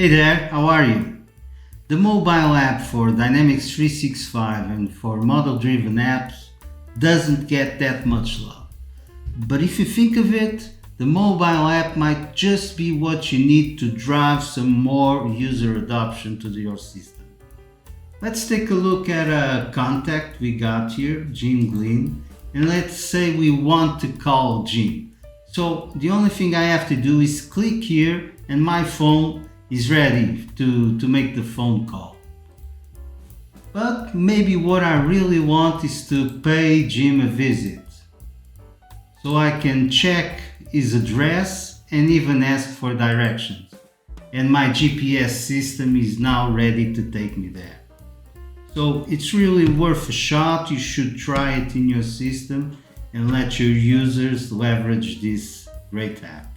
Hey there, how are you? The mobile app for Dynamics 365 and for model-driven apps doesn't get that much love. But if you think of it, the mobile app might just be what you need to drive some more user adoption to your system. Let's take a look at a contact we got here, Jim Glynn, and let's say we want to call Jim. So the only thing I have to do is click here and my phone is ready to make the phone call. But maybe what I really want is to pay Jim a visit, so I can check his address and even ask for directions. And my GPS system is now ready to take me there. So it's really worth a shot. You should try it in your system and let your users leverage this great app.